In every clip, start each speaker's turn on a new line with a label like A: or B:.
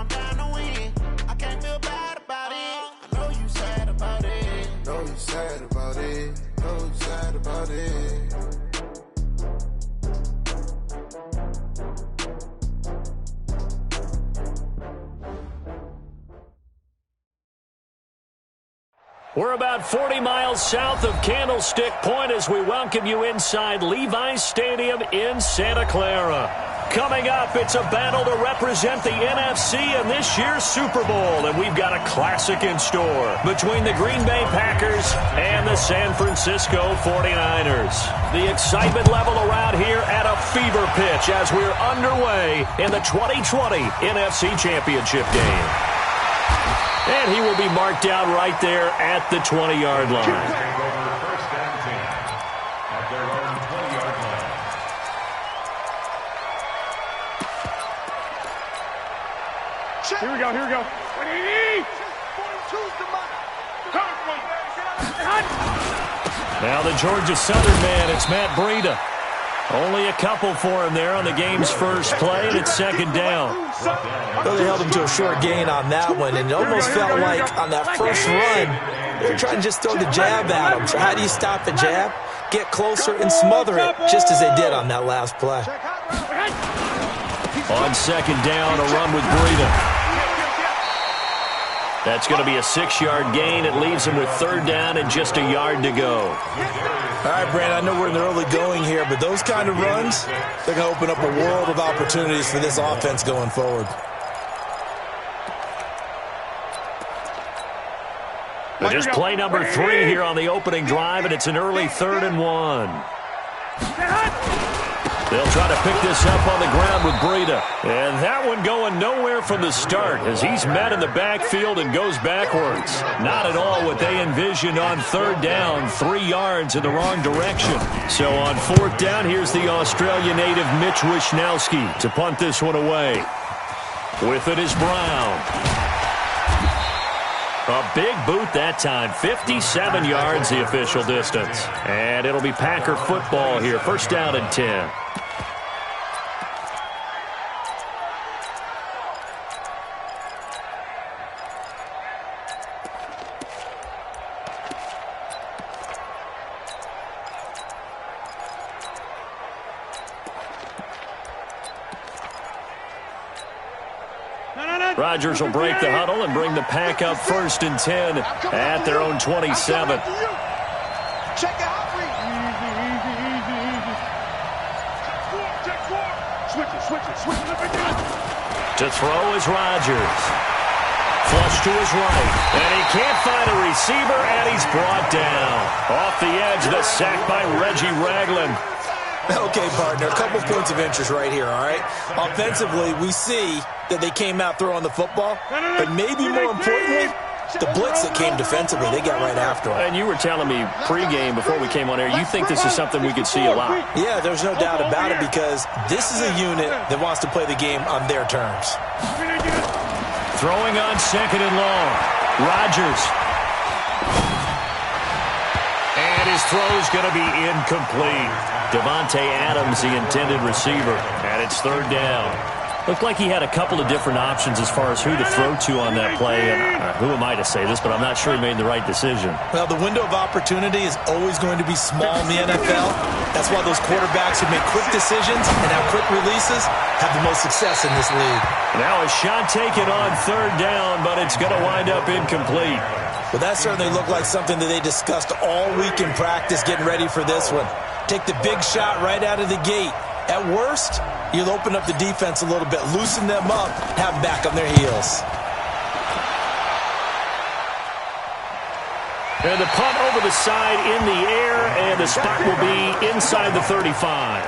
A: I'm down to win. I can't feel bad about it. I know you sad about it. Know you sad about it. Know you sad about it.
B: We're about 40 miles south of Candlestick Point as we welcome you inside Levi's Stadium in Santa Clara. Coming up, it's a battle to represent the NFC in this year's Super Bowl, and we've got a classic in store between the Green Bay Packers and the San Francisco 49ers. The excitement level around here at a fever pitch as we're underway in the 2020 NFC Championship game. And he will be marked down right there at the 20-yard line.
C: Here we go.
B: Now the Georgia Southern man, it's Matt Breida. Only a couple for him there on the game's first play, and it's second down.
D: Really held him to a short gain on that one, and it almost felt like on that first run, they were trying to just throw the jab at him. So how do you stop the jab? Get closer and smother it, just as they did on that last play.
B: On second down, a run with Breida. That's going to be a 6-yard gain. It leaves him with third down and just a yard to go.
D: All right, Brandon, I know we're in the early going here, but those kind of runs, they're going to open up a world of opportunities for this offense going forward.
B: Just play number 3 here on the opening drive, and it's an early 3rd and 1. They'll try to pick this up on the ground with Breida. And that one going nowhere from the start as he's met in the backfield and goes backwards. Not at all what they envisioned on third down, 3 yards in the wrong direction. So on fourth down, here's the Australia native Mitch Wishnowsky to punt this one away. With it is Brown. A big boot that time, 57 yards the official distance. And it'll be Packer football here, first down and 10. Rodgers will break the huddle and bring the Pack up first and 10 at their own 27.
C: Check out. Switch it.
B: To throw is Rodgers. Flush to his right. And he can't find a receiver, and he's brought down. Off the edge, the sack by Reggie Ragland.
D: Okay, partner, a couple points of interest right here, all right? Offensively, we see that they came out throwing the football, but maybe more importantly, the blitz that came defensively, they got right after him.
B: And you were telling me pregame before we came on air, you think this is something we could see a lot.
D: Yeah, there's no doubt about it because this is a unit that wants to play the game on their terms.
B: Throwing on second and long. Rodgers. And his throw's going to be incomplete. Devontae Adams, the intended receiver, and it's third down. Looked like he had a couple of different options as far as who to throw to on that play. And who am I to say this, but I'm not sure he made the right decision.
D: Well, the window of opportunity is always going to be small in the NFL. That's why those quarterbacks who make quick decisions and have quick releases have the most success in this league.
B: Now a shot taken on third down, but it's going to wind up incomplete.
D: Well, that certainly looked like something that they discussed all week in practice getting ready for this one. Take the big shot right out of the gate. At worst, you'll open up the defense a little bit, loosen them up, have them back on their heels.
B: And the punt over the side in the air, and the spot will be inside the 35.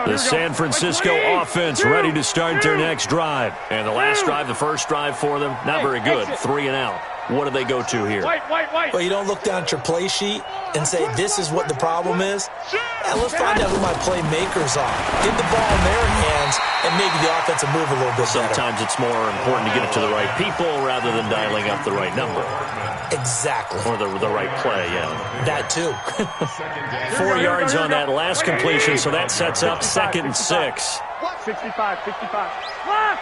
B: The San Francisco offense ready to start their next drive. And the last drive, the first drive for them, not very good. 3 and out. What do they go to here?
D: Well, you don't look down at your play sheet and say, this is what the problem is. Yeah, let's find out who my playmakers are. Get the ball in their hands and maybe the offense will move a little bit better.
B: Sometimes it's more important to get it to the right people rather than dialing up the right number.
D: Exactly.
B: Or the right play, yeah.
D: That too.
B: 4 yards on that last completion, so that sets up 2nd and 6.
C: 65. Lock!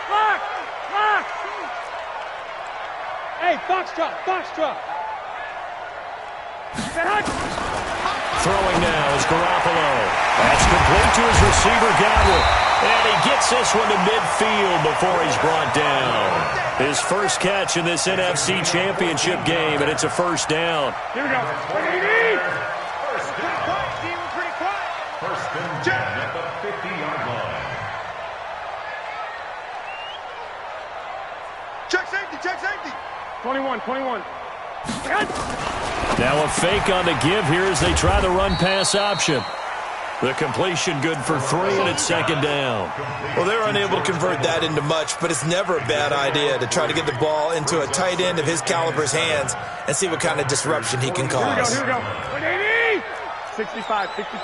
C: Hey, foxtrot.
B: Throwing now is Garoppolo. That's complete to his receiver, Godwin. And he gets this one to midfield before he's brought down. His first catch in this NFC Championship game, and it's a first down.
C: Here we go.
E: First and 10 at the 50-yard line.
C: Check safety. 21.
B: Now a fake on the give here as they try the run-pass option. The completion good for 3, and it's 2nd down.
D: Well, they're unable to convert that into much, but it's never a bad idea to try to get the ball into a tight end of his caliber's hands and see what kind of disruption he can cause.
C: Here we go. 65. Pick the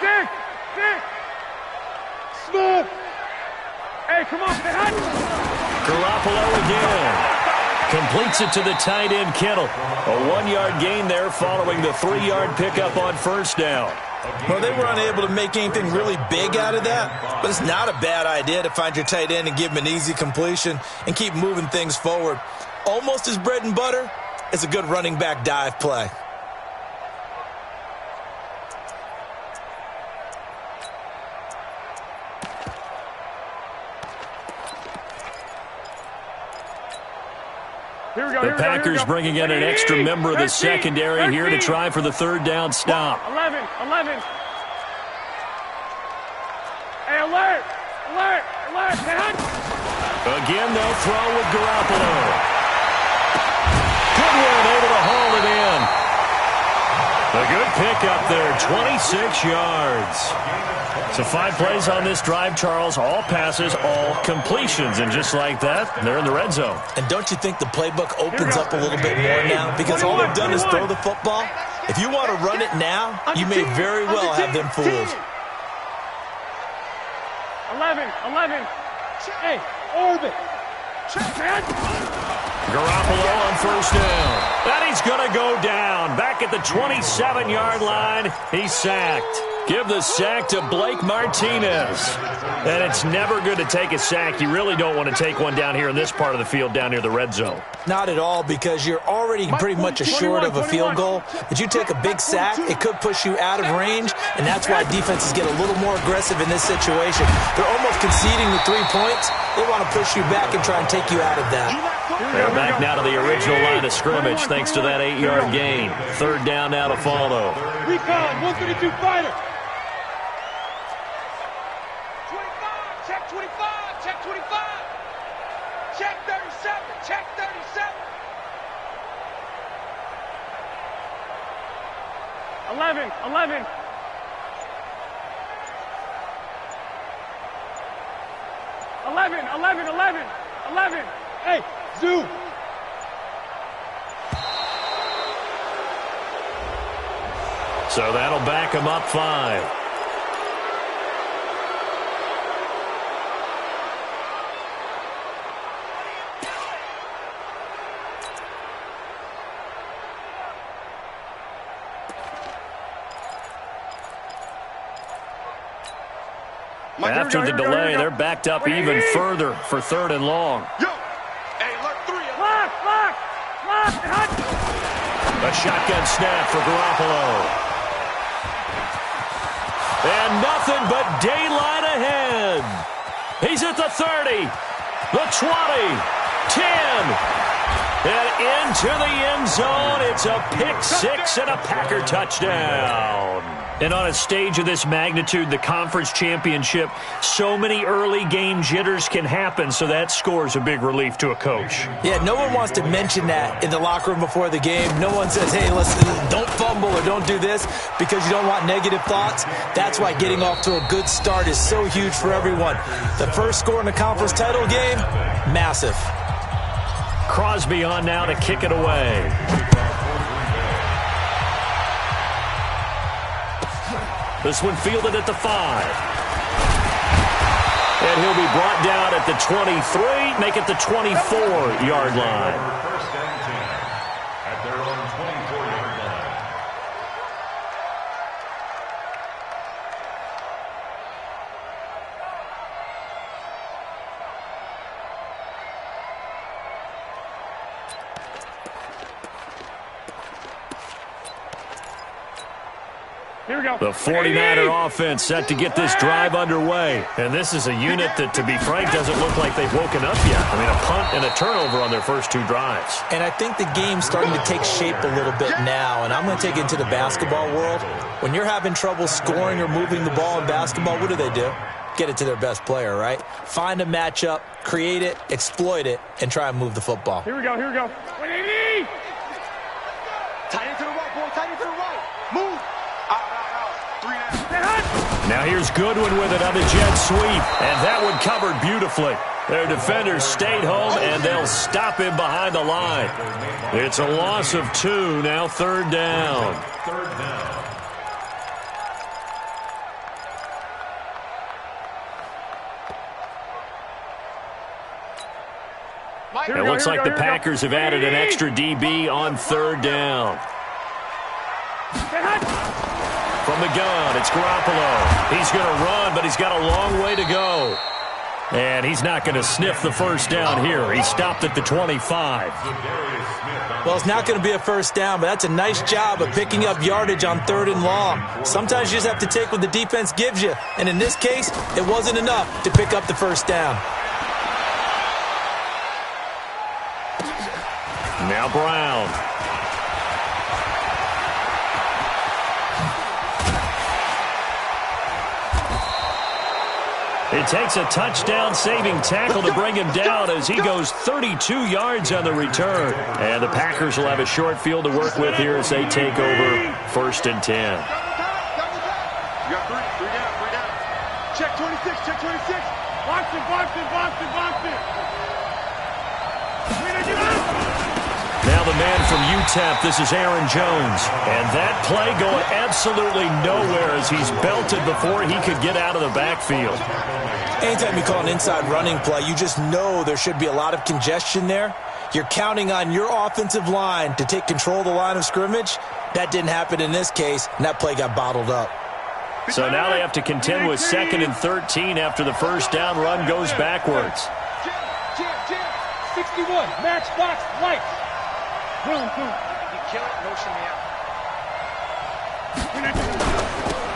C: edge. Dick. Smooth. Hey, come on, stay hot.
B: Garoppolo again. Completes it to the tight end, Kittle. A 1-yard gain there following the 3-yard pickup on first down.
D: Well, they were unable to make anything really big out of that, but it's not a bad idea to find your tight end and give him an easy completion and keep moving things forward. Almost his bread and butter is a good running back dive play.
B: The Packers bringing in an extra member of the secondary here to try for the 3rd down stop.
C: 11. Hey, alert.
B: Again, they'll throw with Garoppolo. Goodwin able to haul it in. A good pickup there, 26 yards. So 5 plays on this drive, Charles. All passes, all completions. And just like that, they're in the red zone.
D: And don't you think the playbook opens up a little bit more now? Because all they've done is throw the football. If you want to run it now, you may very well have them fooled.
C: 11. Hey, orbit.
B: Garoppolo on first down. And he's going to go down. Back at the 27-yard line, he's sacked. Give the sack to Blake Martinez. And it's never good to take a sack. You really don't want to take one down here in this part of the field down near the red zone.
D: Not at all, because you're already pretty much assured of a field goal. But you take a big sack, it could push you out of range, and that's why defenses get a little more aggressive in this situation. They're almost conceding the 3 points. They want to push you back and try and take you out of that.
B: They're back now to the original line of scrimmage thanks to that 8-yard gain. 3rd down now to follow.
C: Recon, 132 fighter. Check 25. Check 37. Check 37. 11. 11. Hey, zoo.
B: So that'll back him up 5. After the delay, they're backed up even further for 3rd and long. A shotgun snap for Garoppolo. And nothing but daylight ahead. He's at the 30, the 20, 10. And into the end zone. It's a pick 6 and a Packer touchdown. And on a stage of this magnitude, the conference championship, so many early game jitters can happen, so that score's a big relief to a coach.
D: Yeah, no one wants to mention that in the locker room before the game. No one says, hey, listen, don't fumble or don't do this because you don't want negative thoughts. That's why getting off to a good start is so huge for everyone. The first score in the conference title game, massive.
B: Crosby on now to kick it away. This one fielded at the 5. And he'll be brought down at the 23, make it the 24-yard line.
E: First and 10 at their own 24-yard line.
C: Here we go.
B: The 49er offense set to get this drive underway. And this is a unit that, to be frank, doesn't look like they've woken up yet. I mean, a punt and a turnover on their first 2 drives.
D: And I think the game's starting to take shape a little bit now, and I'm going to take it to the basketball world. When you're having trouble scoring or moving the ball in basketball, what do? Get it to their best player, right? Find a matchup, create it, exploit it, and try and move the football.
C: Here we go. 180!
F: Tight end to the right, boy. Tight end to the right. Move. Out. 3 and out.
B: Now here's Goodwin with it on the jet sweep. And that one covered beautifully. Their defenders stayed home, and they'll stop him behind the line. It's a loss of 2, now 3rd down. It looks like the Packers have added an extra DB on 3rd down. From the gun, it's Garoppolo. He's going to run, but he's got a long way to go. And he's not going to sniff the first down here. He stopped at the 25.
D: Well, it's not going to be a first down, but that's a nice job of picking up yardage on 3rd and long. Sometimes you just have to take what the defense gives you. And in this case, it wasn't enough to pick up the first down.
B: Now Brown. It takes a touchdown-saving tackle to bring him down as he goes 32 yards on the return. And the Packers will have a short field to work with here as they take over 1st and 10.
F: You got 3 down. Check 26.
C: Box it.
B: Now the man from UTEP, this is Aaron Jones. And that play going absolutely nowhere as he's belted before he could get out of the backfield.
D: Anytime you call an inside running play, you just know there should be a lot of congestion there. You're counting on your offensive line to take control of the line of scrimmage. That didn't happen in this case, and that play got bottled up.
B: So now they have to contend with 2nd and 13 after the first down run goes backwards.
C: Jam. 61. Match box. Lights. Boom.
F: You kill it. Motion me out.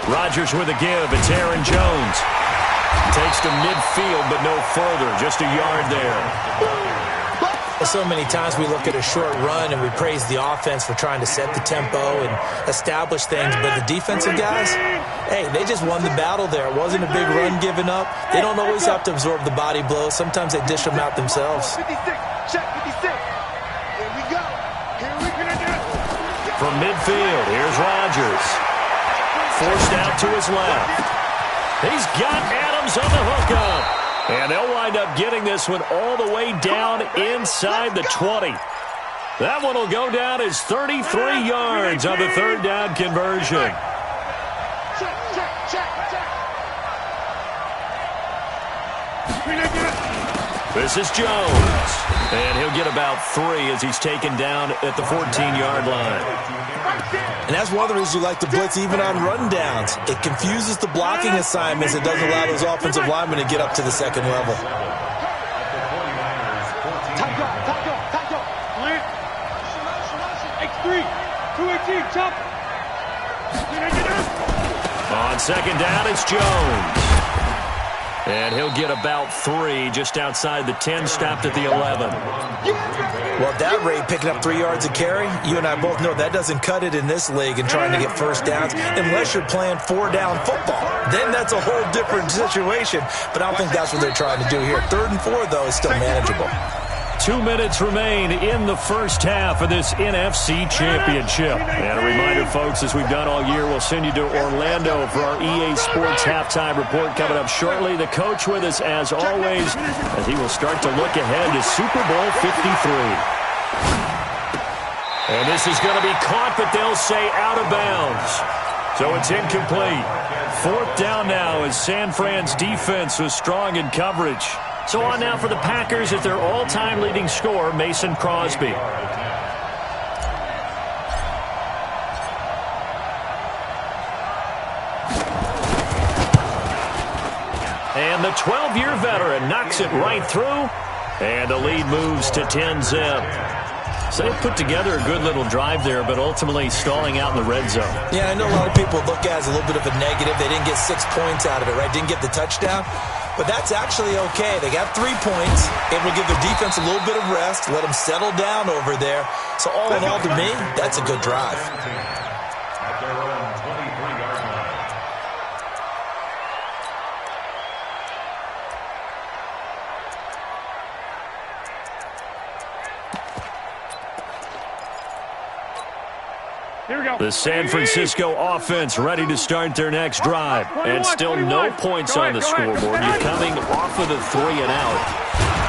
B: Rodgers with a give. It's Aaron Jones. Takes to midfield, but no further. Just a yard there.
D: So many times we look at a short run and we praise the offense for trying to set the tempo and establish things, but the defensive guys, hey, they just won the battle there. It wasn't a big run given up. They don't always have to absorb the body blows. Sometimes they dish them out themselves.
F: 56. Check 56. Here we go.
B: From midfield, here's Rodgers. Forced out to his left. He's got Adams on the hookup. And they'll wind up getting this one all the way down inside the 20. That one will go down as 33 yards on the 3rd down conversion. This is Jones. And he'll get about 3 as he's taken down at the 14-yard line.
D: And that's one of the reasons you like to blitz even on rundowns. It confuses the blocking assignments. It doesn't allow those offensive linemen to get up to the 2nd level.
C: Tight go. Plant. X3. 218. Chop.
B: On 2nd down, it's Jones. And he'll get about 3 just outside the 10, stopped at the 11.
D: Well, at that rate, picking up 3 yards a carry, you and I both know that doesn't cut it in this league and trying to get first downs unless you're playing 4-down football. Then that's a whole different situation, but I don't think that's what they're trying to do here. 3rd and 4, though, is still manageable.
B: 2 minutes remain in the first half of this NFC Championship. And a reminder, folks, as we've done all year, we'll send you to Orlando for our EA Sports halftime report coming up shortly. The coach with us, as always, as he will start to look ahead to Super Bowl 53. And this is going to be caught, but they'll say out of bounds. So it's incomplete. 4th down now as San Fran's defense was strong in coverage. So on now for the Packers at their all-time leading scorer, Mason Crosby. And the 12-year veteran knocks it right through. And the lead moves to 10-zip. So they put together a good little drive there, but ultimately stalling out in the red zone.
D: Yeah, I know a lot of people look at it as a little bit of a negative. They didn't get 6 points out of it, right? Didn't get the touchdown. But that's actually okay. They got 3 points. Able to give their defense a little bit of rest, let them settle down over there. So all in all, to me, that's a good drive.
E: At their own 23-yard line.
C: Here we go.
B: The San Francisco offense ready to start their next drive. And still no points on the scoreboard. You're coming off of the 3 and out.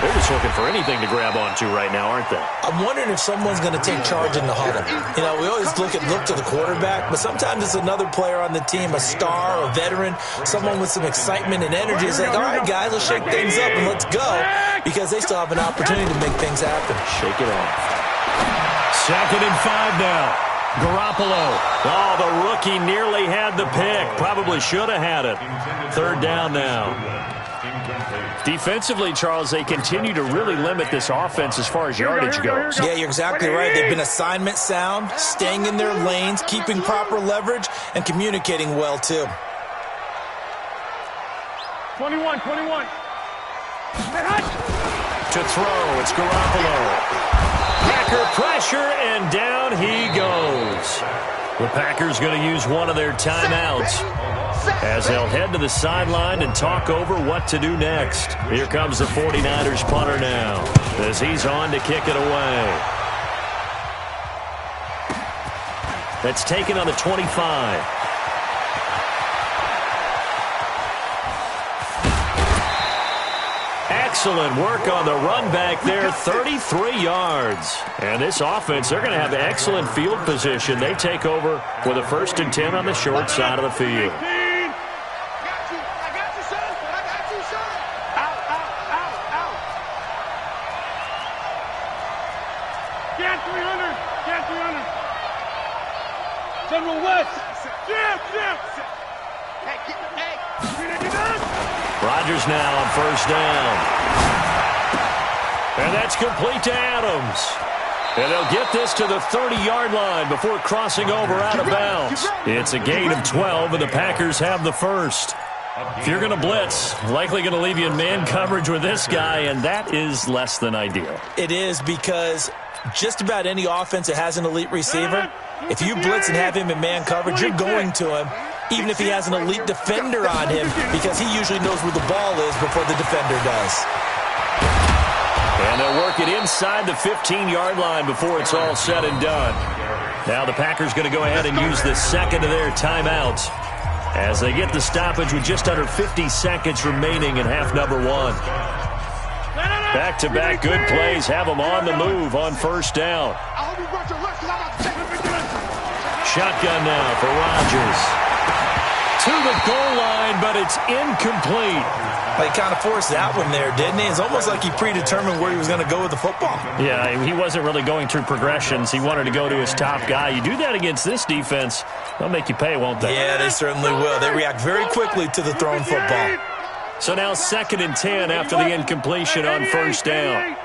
B: They're just looking for anything to grab onto right now, aren't they?
D: I'm wondering if someone's going to take charge in the huddle. You know, we always look to the quarterback, but sometimes it's another player on the team, a star, a veteran, someone with some excitement and energy. It's like, all right, guys, let's shake things up and let's go, because they still have an opportunity to make things happen.
B: Shake it off. 2nd and 5 now. Garoppolo. Oh, the rookie nearly had the pick. Probably should have had it. 3rd down now. Defensively, Charles, they continue to really limit this offense as far as yardage goes.
D: Yeah, you're exactly right. They've been assignment sound, staying in their lanes, keeping proper leverage, and communicating well, too.
C: 21.
B: To throw, it's Garoppolo. Packer pressure, and down he goes. The Packers going to use one of their timeouts as they'll head to the sideline and talk over what to do next. Here comes the 49ers punter now as he's on to kick it away. That's taken on the 25. Excellent work on the run back there, 33 yards. And this offense, they're going to have excellent field position. They take over with a 1st and 10 on the short side of the field.
C: Get 300. General West.
B: Rodgers now on 1st down. And that's complete to Adams. And they'll get this to the 30-yard line before crossing over out of bounds. It's a gain of 12, and the Packers have the first. If you're going to blitz, likely going to leave you in man coverage with this guy, and that is less than ideal.
D: It is, because just about any offense that has an elite receiver, if you blitz and have him in man coverage, you're going to him, even if he has an elite defender on him, because he usually knows where the ball is before the defender does.
B: And they'll work it inside the 15-yard line before it's all said and done. Now the Packers going to go ahead and use the 2nd of their timeouts as they get the stoppage with just under 50 seconds remaining in half number 1. Back-to-back good plays have them on the move on 1st down. Shotgun now for Rodgers. To the goal line, but it's incomplete.
D: He kind of forced that one there, didn't he? It's almost like he predetermined where he was going to go with the football.
B: Yeah, he wasn't really going through progressions. He wanted to go to his top guy. You do that against this defense, they'll make you pay, won't they?
D: Yeah, they certainly will. They react very quickly to the thrown football.
B: So now 2nd and 10 after the incompletion on 1st down.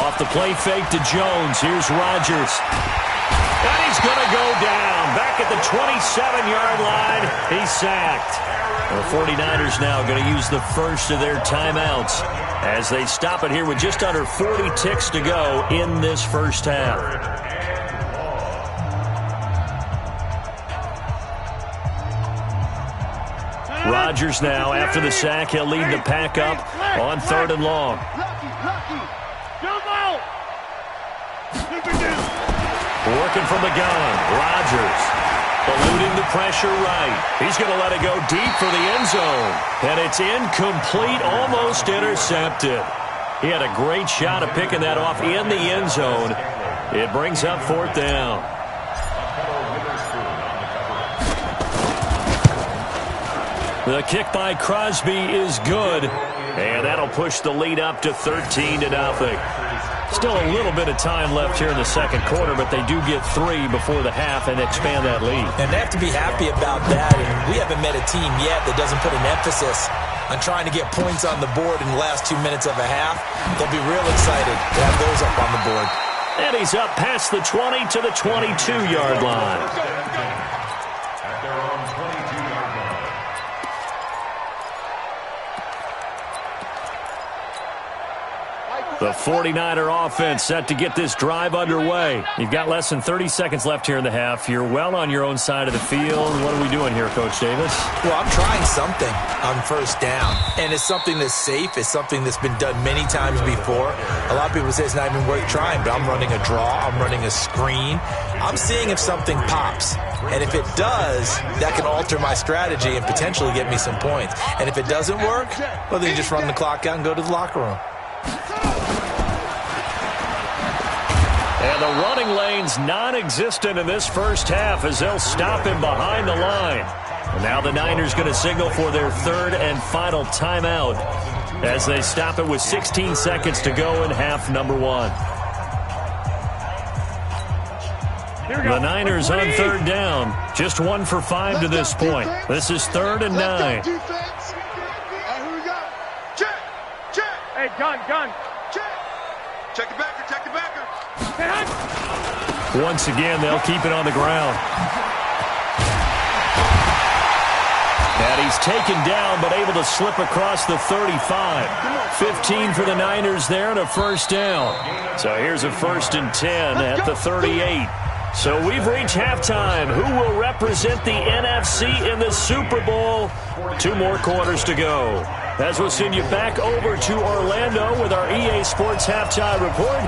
B: Off the play fake to Jones. Here's Rodgers. And he's going to go down. Back at the 27-yard line. He's sacked. The 49ers now going to use the 1st of their timeouts as they stop it here with just under 40 ticks to go in this 1st half. Rodgers now, after the sack, he'll lead the pack up on 3rd and long.
C: Jump out.
B: Working from the gun, Rodgers eluding the pressure right. He's going to let it go deep for the end zone. And it's incomplete, almost intercepted. He had a great shot at picking that off in the end zone. It brings up 4th down. The kick by Crosby is good, and that'll push the lead up to 13-0. Still a little bit of time left here in the second quarter, but they do get 3 before the half and expand that lead.
D: And they have to be happy about that. And we haven't met a team yet that doesn't put an emphasis on trying to get points on the board in the last 2 minutes of a half. They'll be real excited to have those up on the board.
B: And he's up past the 20 to the 22-yard line.
E: At their own 22-yard line.
B: The 49er offense set to get this drive underway. You've got less than 30 seconds left here in the half. You're well on your own side of the field. What are we doing here, Coach Davis?
D: Well, I'm trying something on 1st down, and it's something that's safe. It's something that's been done many times before. A lot of people say it's not even worth trying, but I'm running a draw. I'm running a screen. I'm seeing if something pops, and if it does, that can alter my strategy and potentially get me some points. And if it doesn't work, well, then you just run the clock out and go to the locker room.
B: And the running lane's non-existent in this first half as they'll stop him behind the line. And now the Niners going to signal for their 3rd and final timeout as they stop it with 16 seconds to go in half number 1. The Niners on 3rd down, just 1 for 5 to this point. This is 3rd and 9.
C: Hey, gun.
F: Check the backer, check the backer.
B: Once again, they'll keep it on the ground. And he's taken down, but able to slip across the 35. 15 for the Niners there and a 1st down. So here's a 1st and 10 at the 38. So we've reached halftime. Who will represent the NFC in the Super Bowl? 2 more quarters to go. As we'll send you back over to Orlando with our EA Sports Halftime Report,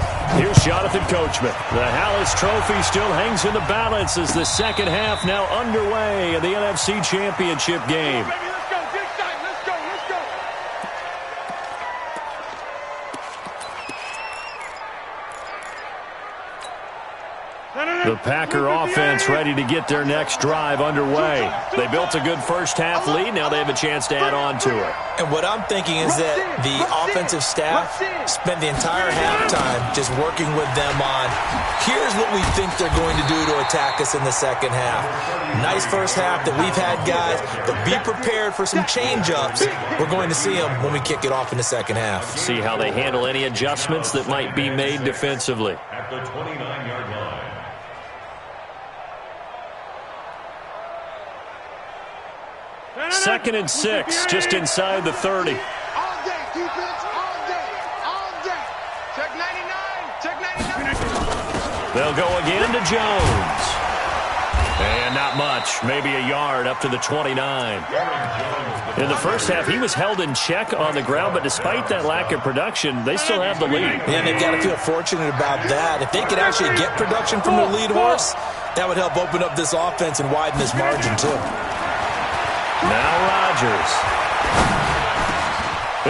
B: here's Jonathan Coachman. The Hallis Trophy still hangs in the balance as the second half now underway in the NFC Championship game.
C: Baby, let's go. Get excited. Let's go.
B: The Packer offense ready to get their next drive underway. They built a good first half lead. Now they have a chance to add on to it.
D: And what I'm thinking is that the offensive staff spent the entire halftime just working with them on, here's what we think they're going to do to attack us in the second half. Nice first half that we've had, guys, but be prepared for some change-ups. We're going to see them when we kick it off in the second half.
B: See how they handle any adjustments that might be made defensively.
E: At the 29-yard line.
B: 2nd and 6, just inside the 30.
F: All day, defense, all day. Check 99, check 99.
B: They'll go again to Jones. And not much, maybe a yard up to the 29. In the first half, he was held in check on the ground, but despite that lack of production, they still have the lead.
D: Yeah, they've got to feel fortunate about that. If they could actually get production from their lead horse, that would help open up this offense and widen this margin, too.
B: Now Rodgers.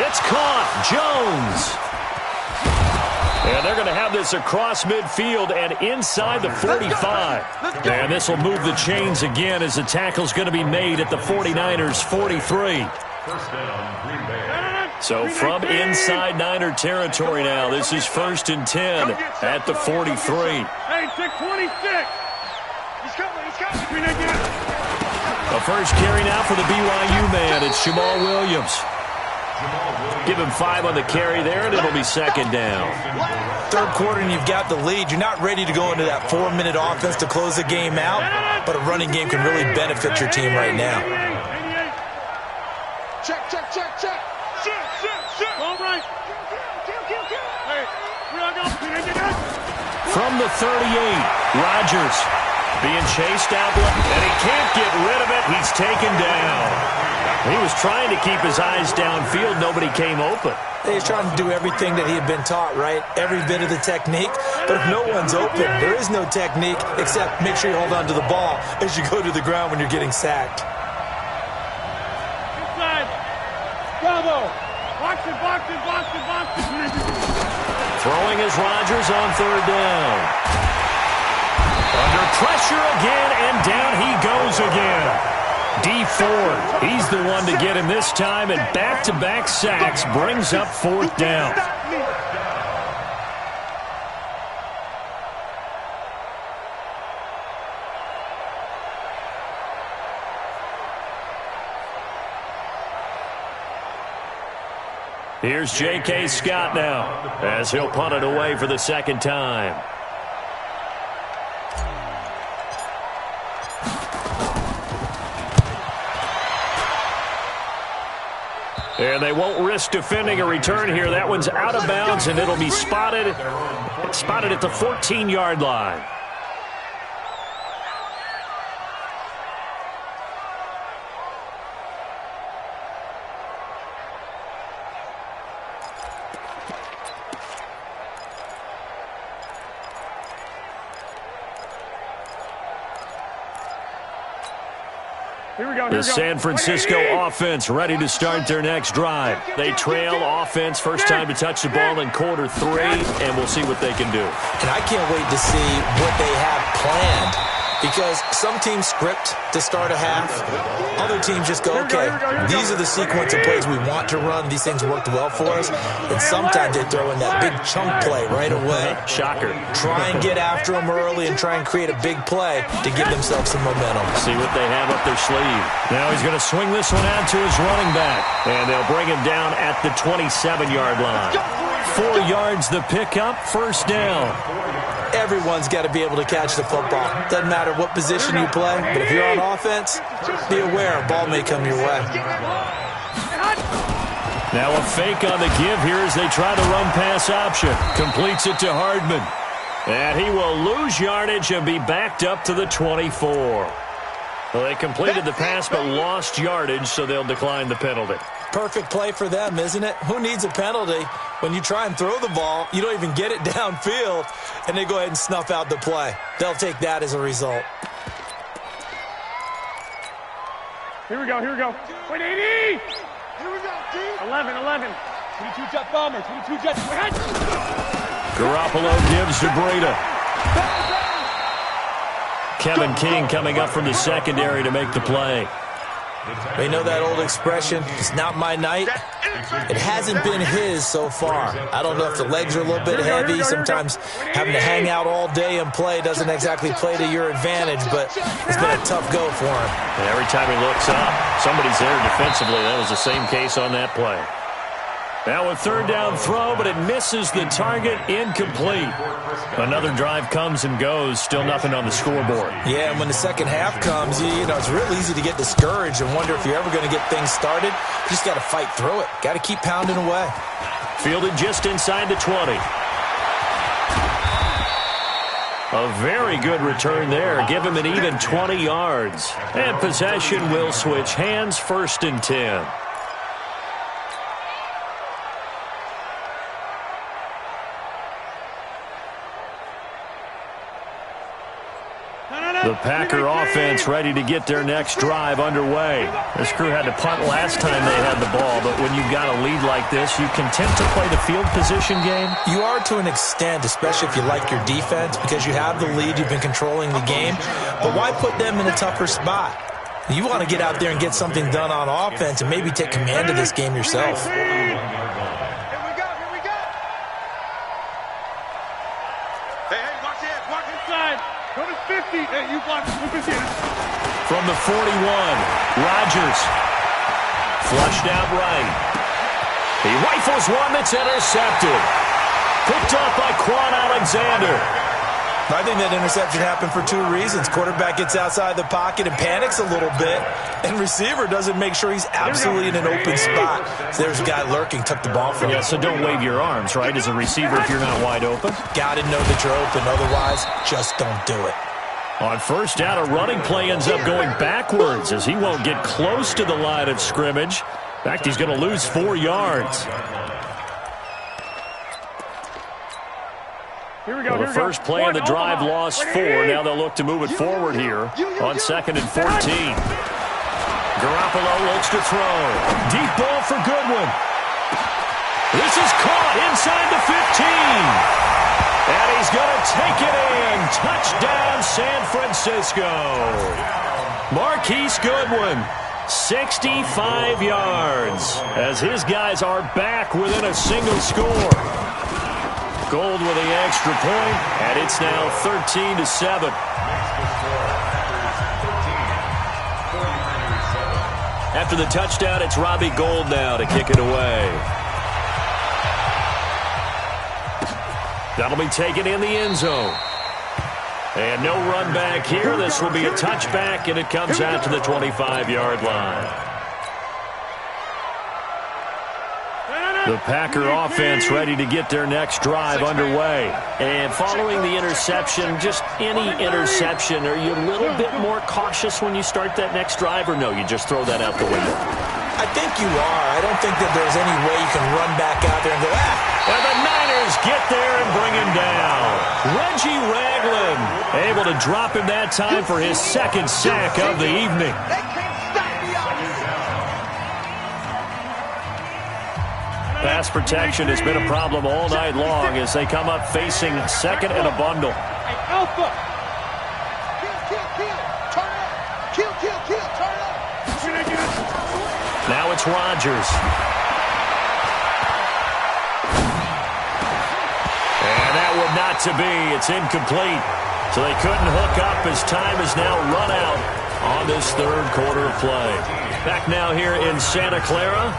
B: It's caught. Jones. And they're going to have this across midfield and inside the 45. And this will move the chains again as the tackle's going to be made at the 49ers' 43.
E: First down, Green Bay.
B: So from inside Niner territory now, this is 1st and 10 at the 43.
C: Hey, 626. He's coming.
B: The first carry now for the BYU man. It's Jamal Williams. Give him 5 on the carry there, and it'll be 2nd down.
D: Third quarter, and you've got the lead. You're not ready to go into that 4-minute offense to close the game out, but a running game can really benefit your team right now.
F: Check.
C: All right. Hey,
B: From the 38, Rodgers being chased out, and he can't get rid of it. He's taken down. He was trying to keep his eyes downfield. Nobody came open.
D: He's trying to do everything that he had been taught, right? Every bit of the technique. But if no one's open, there is no technique except make sure you hold on to the ball as you go to the ground when you're getting sacked.
C: Inside. Bravo. Box it, box it, box it, box it.
B: Throwing is Rodgers on third down. Under pressure again, and down he goes again. D Ford, he's the one to get him this time, and back-to-back sacks brings up fourth down. Here's J.K. Scott now, as he'll punt it away for the second time. And they won't risk defending a return here. That one's out of bounds, and it'll be spotted at the 14-yard line. The San Francisco offense ready to start their next drive. They trail offense, first time to touch the ball in quarter 3, and we'll see what they can do.
D: And I can't wait to see what they have planned, because some teams script to start a half. Other teams just go, okay, these are the sequence of plays we want to run. These things worked well for us. And sometimes they throw in that big chunk play right away.
B: Shocker.
D: Try and get after them early and try and create a big play to give themselves some momentum.
B: See what they have up their sleeve. Now he's going to swing this one out to his running back. And they'll bring him down at the 27-yard line. 4 yards the pickup, first down.
D: Everyone's got to be able to catch the football. Doesn't matter what position you play, but if you're on offense, be aware a ball may come your way.
B: Now a fake on the give here as they try the run-pass option. Completes it to Hardman. And he will lose yardage and be backed up to the 24. Well, they completed the pass but lost yardage, so they'll decline the penalty.
D: Perfect play for them, isn't it? Who needs a penalty? When you try and throw the ball, you don't even get it downfield, and they go ahead and snuff out the play. They'll take that as a result.
C: Here we go, here we go. 180! Here we go, D! 11. 22 jet bomber, 22 jet.
B: Garoppolo gives to Breida. Kevin King coming up from the secondary to make the play.
D: They know that old expression, it's not my night. It hasn't been his so far. I don't know if the legs are a little bit heavy. Sometimes having to hang out all day and play doesn't exactly play to your advantage, but it's been a tough go for him.
B: And every time he looks up, somebody's there defensively. That was the same case on that play. Now a third down throw, but it misses the target, incomplete. Another drive comes and goes, still nothing on the scoreboard.
D: Yeah, and when the second half comes, you know, it's real easy to get discouraged and wonder if you're ever going to get things started. You just got to fight through it. Got to keep pounding away.
B: Fielded just inside the 20. A very good return there. Give him an even 20 yards. And possession will switch hands, 1st and 10. The Packer offense ready to get their next drive underway. This crew had to punt last time they had the ball, but when you've got a lead like this, you content to play the field position game?
D: You are to an extent, especially if you like your defense, because you have the lead, you've been controlling the game. But why put them in a tougher spot? You want to get out there and get something done on offense and maybe take command of this game yourself.
C: Here we go. Hey, watch inside. Go to 50. Hey, you block.
B: From the 41, Rodgers. Flushed out right. He rifles one that's intercepted. Picked off by Quan Alexander.
D: I think that interception happened for 2 reasons. Quarterback gets outside the pocket and panics a little bit, and receiver doesn't make sure he's absolutely in an open spot. So there's a guy lurking, took the ball from him.
B: Yeah, so don't wave your arms, right, as a receiver if you're not wide open.
D: Got to know that you're open, otherwise just don't do it.
B: On first down, a running play ends up going backwards as he won't get close to the line of scrimmage. In fact, he's going to lose 4 yards.
C: Here we go.
B: The first play in the drive lost 4. Now they'll look to move it forward here on 2nd and 14. Garoppolo looks to throw. Deep ball for Goodwin. This is caught inside the 15. And he's going to take it in. Touchdown, San Francisco. Marquise Goodwin, 65 yards, as his guys are back within a single score. Gold with the extra point, and it's now 13-7. After the touchdown, it's Robbie Gould now to kick it away. That'll be taken in the end zone. And no run back here. This will be a touchback, and it comes out to the 25-yard line. The Packer offense ready to get their next drive underway. And following the interception, just any interception, are you a little bit more cautious when you start that next drive, or no, you just throw that out the window?
D: I think you are. I don't think that there's any way you can run back out there and go,
B: And the Niners get there and bring him down. Reggie Ragland able to drop him that time for his 2nd sack of the evening. Pass protection has been a problem all night long as they come up facing 2nd and a bundle.
F: Alpha. Kill, turn up.
B: Now it's Rodgers. And that would not to be. It's incomplete. So they couldn't hook up as time is now run out on this 3rd quarter of play. Back now here in Santa Clara.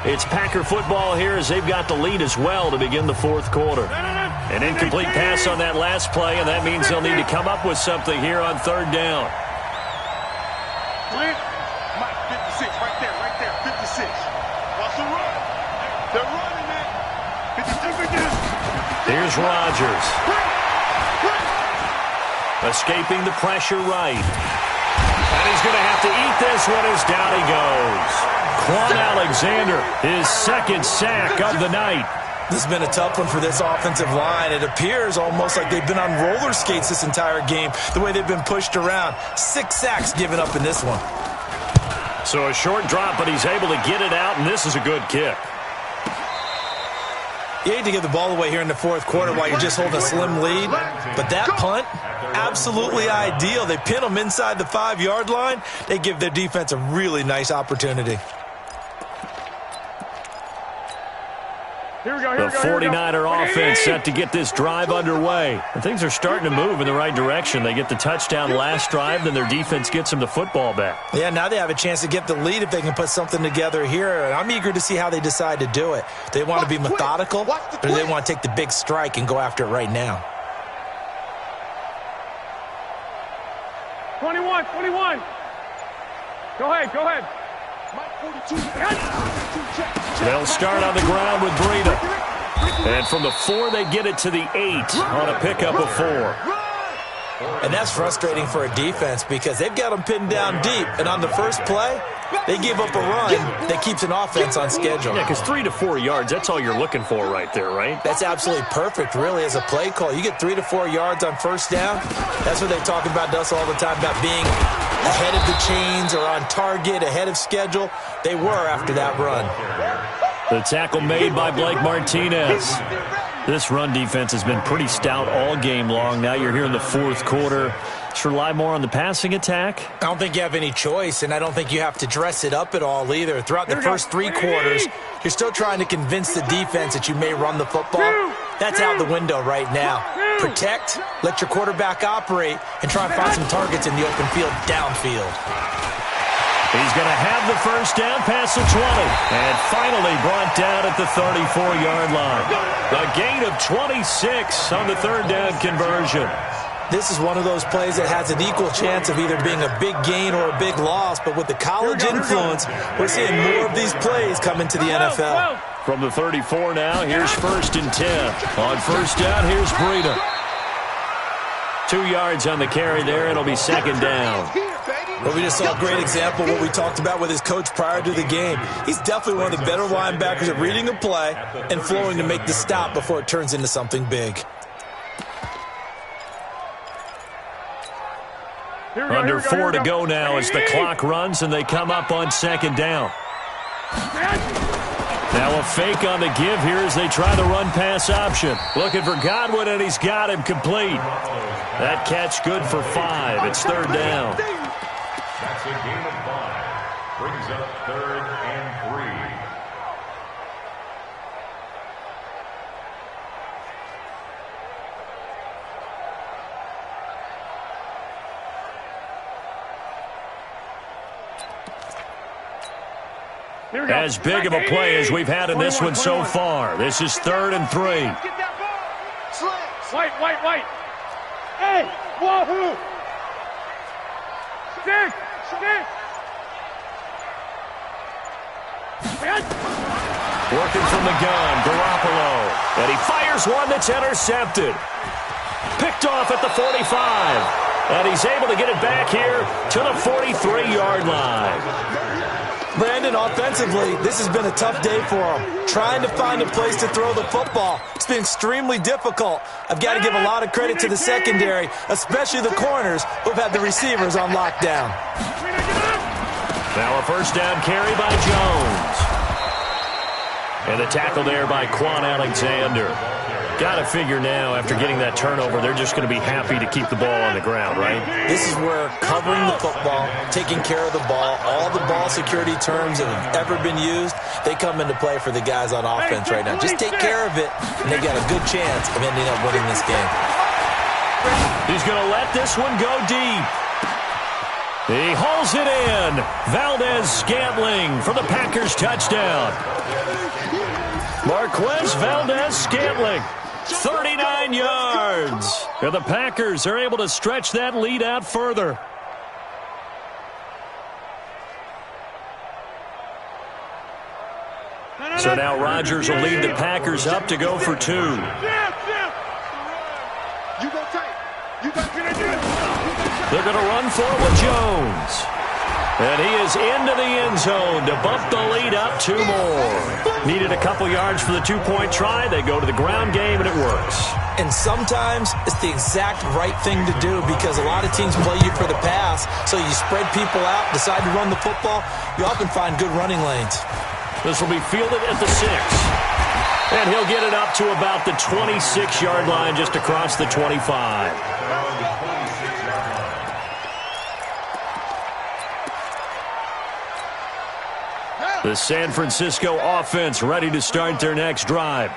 B: It's Packer football here as they've got the lead as well to begin the 4th quarter. An incomplete pass on that last play, and that means they'll need to come up with something here on 3rd down.
F: Mike, 56, right there, 56. Watch the run. They're running it. 56.
B: Here's Rodgers. Escaping the pressure right. And he's going to have to eat this one as down he goes. Quan Alexander, his 2nd sack of the night.
D: This has been a tough one for this offensive line. It appears almost like they've been on roller skates this entire game, the way they've been pushed around. 6 sacks given up in this one.
B: So a short drop, but he's able to get it out, and this is a good kick.
D: You hate to give the ball away here in the 4th quarter while you're just holding a slim lead, but that punt, absolutely ideal. They pin them inside the 5-yard line. They give their defense a really nice opportunity.
B: The 49er offense set to get this drive underway. And things are starting to move in the right direction. They get the touchdown last drive, then their defense gets them the football back.
D: Yeah, now they have a chance to get the lead if they can put something together here. And I'm eager to see how they decide to do it. Do they want to be methodical, or do they want to take the big strike and go after it right now?
C: 21. Go ahead.
B: They'll start on the ground with Breida. And from the 4, they get it to the 8 on a pickup of 4.
D: And that's frustrating for a defense because they've got them pinned down deep. And on the first play, they give up a run that keeps an offense on schedule.
B: Yeah, because 3 to 4 yards, that's all you're looking for right there, right?
D: That's absolutely perfect, really, as a play call. You get 3 to 4 yards on first down. That's what they talk about to us all the time, about being ahead of the chains or on target, ahead of schedule. They were after that run.
B: The tackle made by Blake Martinez. This run defense has been pretty stout all game long. Now you're here in the 4th quarter. Just rely more on the passing attack.
D: I don't think you have any choice, and I don't think you have to dress it up at all either. Throughout the first 3 quarters, you're still trying to convince the defense that you may run the football. That's out the window right now. Protect, let your quarterback operate, and try and find some targets in the open field downfield.
B: He's going to have the first down past the 20. And finally brought down at the 34-yard line. A gain of 26 on the 3rd down conversion.
D: This is one of those plays that has an equal chance of either being a big gain or a big loss. But with the college influence, we're seeing more of these plays come into the NFL.
B: From the 34 now, here's 1st and 10. On first down, here's Breida. 2 yards on the carry there. It'll be second down.
D: Well, we just saw a great example of what we talked about with his coach prior to the game. He's definitely one of the better linebackers at reading a play and flowing to make the stop before it turns into something big.
B: Under 4 to go now as the clock runs and they come up on second down. Now a fake on the give here as they try the run-pass option. Looking for Godwin, and he's got him complete. That catch good for 5. It's third down.
E: That's a gain of 5. Brings up 3rd and 3.
B: As big of a play as we've had in this one so far. This is 3rd and 3.
C: White. Hey, wahoo! Stick!
B: Working from the gun, Garoppolo. And he fires one that's intercepted. Picked off at the 45. And he's able to get it back here to the 43-yard line.
D: Brandon, offensively, this has been a tough day for him. Trying to find a place to throw the football. It's been extremely difficult. I've got to give a lot of credit to the secondary, especially the corners who've had the receivers on lockdown.
B: Now a first down carry by Jones. And the tackle there by Quan Alexander. Got to figure now, after getting that turnover, they're just going to be happy to keep the ball on the ground, right?
D: This is where covering the football, taking care of the ball, all the ball security terms that have ever been used, they come into play for the guys on offense right now. Just take care of it, and they've got a good chance of ending up winning this game.
B: He's going to let this one go deep. He hauls it in. Valdez-Scantling for the Packers touchdown. Marquez Valdez-Scantling, 39 yards. And the Packers are able to stretch that lead out further. So now Rodgers will lead the Packers up to go for 2. They're going to run for it with Jones. And he is into the end zone to bump the lead up 2 more. Needed a couple yards for the 2-point try. They go to the ground game, and it works.
D: And sometimes it's the exact right thing to do because a lot of teams play you for the pass. So you spread people out, decide to run the football. You often find good running lanes.
B: This will be fielded at the 6. And he'll get it up to about the 26-yard line, just across the 25. The San Francisco offense ready to start their next drive.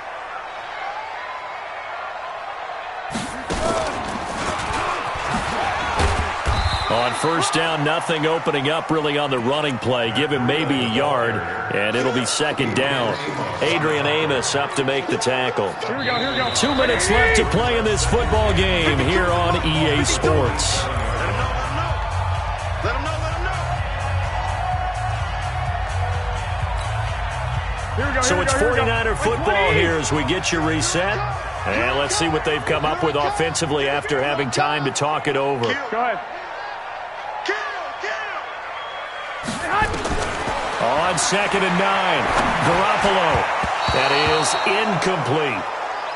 B: On first down, nothing opening up really on the running play. Give him maybe a yard, and it'll be second down. Adrian Amos up to make the tackle.
C: Here we go.
B: 2 minutes left to play in this football game here on EA Sports. So it's 49er football here as we get you reset. And let's see what they've come up with offensively after having time to talk it over.
C: Go ahead.
B: On 2nd and 9, Garoppolo. That is incomplete.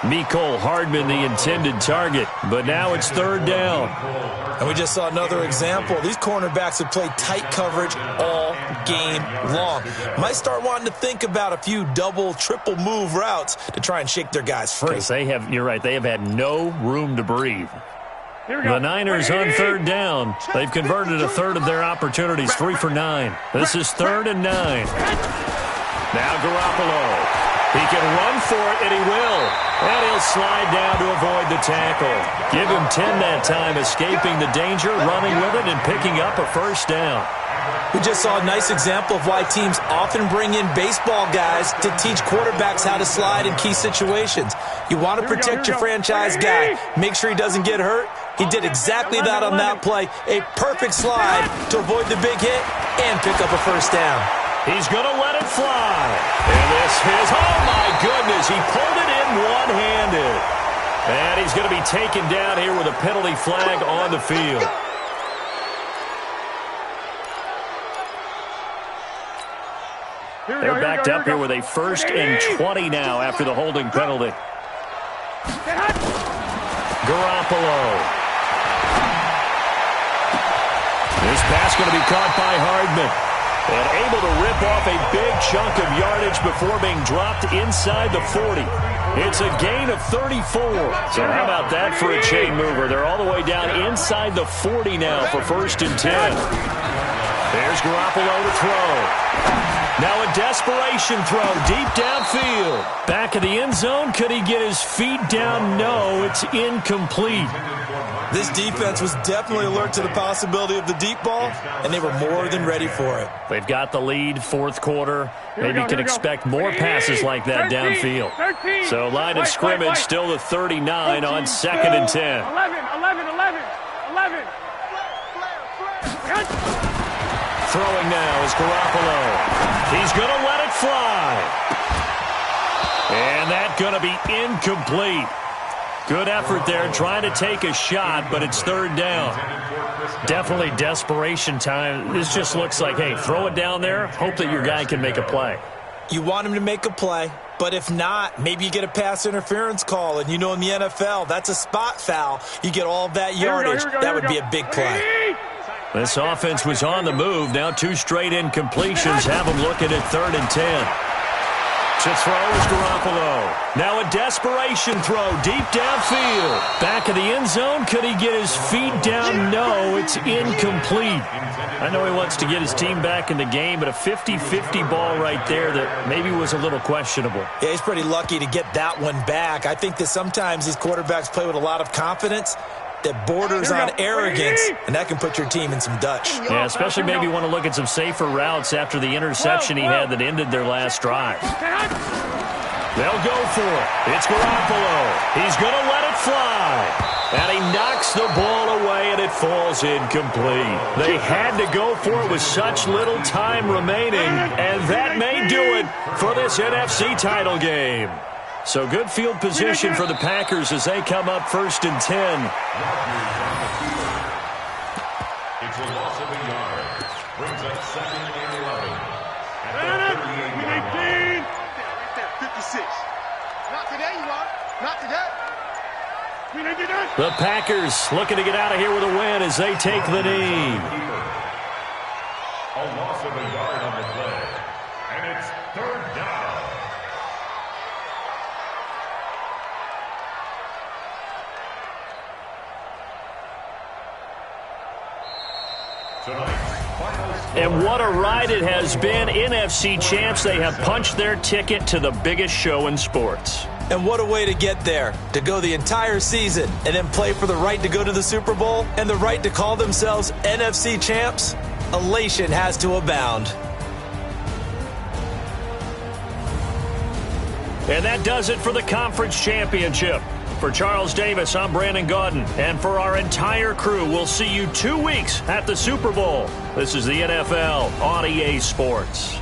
B: Mecole Hardman, the intended target, but now it's 3rd down.
D: And we just saw another example. These cornerbacks have played tight coverage all game long. Might start wanting to think about a few double, triple move routes to try and shake their guys free.
B: Because you're right, they have had no room to breathe. The Niners on 3rd down. They've converted a third of their opportunities, 3 for 9. This is 3rd and 9. Now Garoppolo. He can run for it, and he will. And he'll slide down to avoid the tackle. Give him 10 that time, escaping the danger, running with it, and picking up a first down.
D: We just saw a nice example of why teams often bring in baseball guys to teach quarterbacks how to slide in key situations. You want to protect your franchise guy. Make sure he doesn't get hurt. He did exactly that on that play. A perfect slide to avoid the big hit and pick up a first down.
B: He's going to let it fly. And this is, oh my goodness, he pulled it in one-handed. And he's going to be taken down here with a penalty flag on the field. They're backed up here with a 1st and 20 now after the holding penalty. Garoppolo. This pass going to be caught by Hardman. And able to rip off a big chunk of yardage before being dropped inside the 40. It's a gain of 34. So how about that for a chain mover? They're all the way down inside the 40 now for 1st and 10. There's Garoppolo to throw. Now a desperation throw deep downfield. Back of the end zone. Could he get his feet down? No, it's incomplete.
D: This defense was definitely alert to the possibility of the deep ball, and they were more than ready for it.
B: They've got the lead, 4th quarter. Maybe can expect more passes like that downfield. So line of scrimmage still the 39 on 2nd and 10.
C: 11.
B: Throwing now is Garoppolo. He's going to let it fly. And that's going to be incomplete. Good effort there trying to take a shot, but it's 3rd down. Definitely desperation time. This just looks like, hey, throw it down there, hope that your guy can make a play.
D: You want him to make a play, but if not, maybe you get a pass interference call, and you know in the NFL, that's a spot foul. You get all that yardage. That would be a big play.
B: This offense was on the move. Now 2 straight incompletions have them looking at 3rd and 10. To throw is Garoppolo. Now a desperation throw deep downfield. Back of the end zone. Could he get his feet down? No, it's incomplete. I know he wants to get his team back in the game, but a 50-50 ball right there that maybe was a little questionable.
D: Yeah, he's pretty lucky to get that one back. I think that sometimes these quarterbacks play with a lot of confidence that borders on arrogance, and that can put your team in some Dutch.
B: Yeah, especially maybe want to look at some safer routes after the interception he had that ended their last drive. They'll go for it. It's Garoppolo. He's going to let it fly. And he knocks the ball away, and it falls incomplete. They had to go for it with such little time remaining, and that may do it for this NFC title game. So good field position for the Packers as they come up 1st and 10.
E: It's a loss of a yard. Brings up 2nd and 11. At the 38-yard line.
F: 56. Not today, you are. Not today.
B: The Packers looking to get out of here with a win as they take the knee.
E: A loss of a yard on the play. And it's 3rd down.
B: And what a ride it has been. NFC champs, they have punched their ticket to the biggest show in sports.
D: And what a way to get there, to go the entire season and then play for the right to go to the Super Bowl and the right to call themselves NFC champs. Elation has to abound.
B: And that does it for the conference championship. For Charles Davis, I'm Brandon Gaudin. And for our entire crew, we'll see you 2 weeks at the Super Bowl. This is the NFL on EA Sports.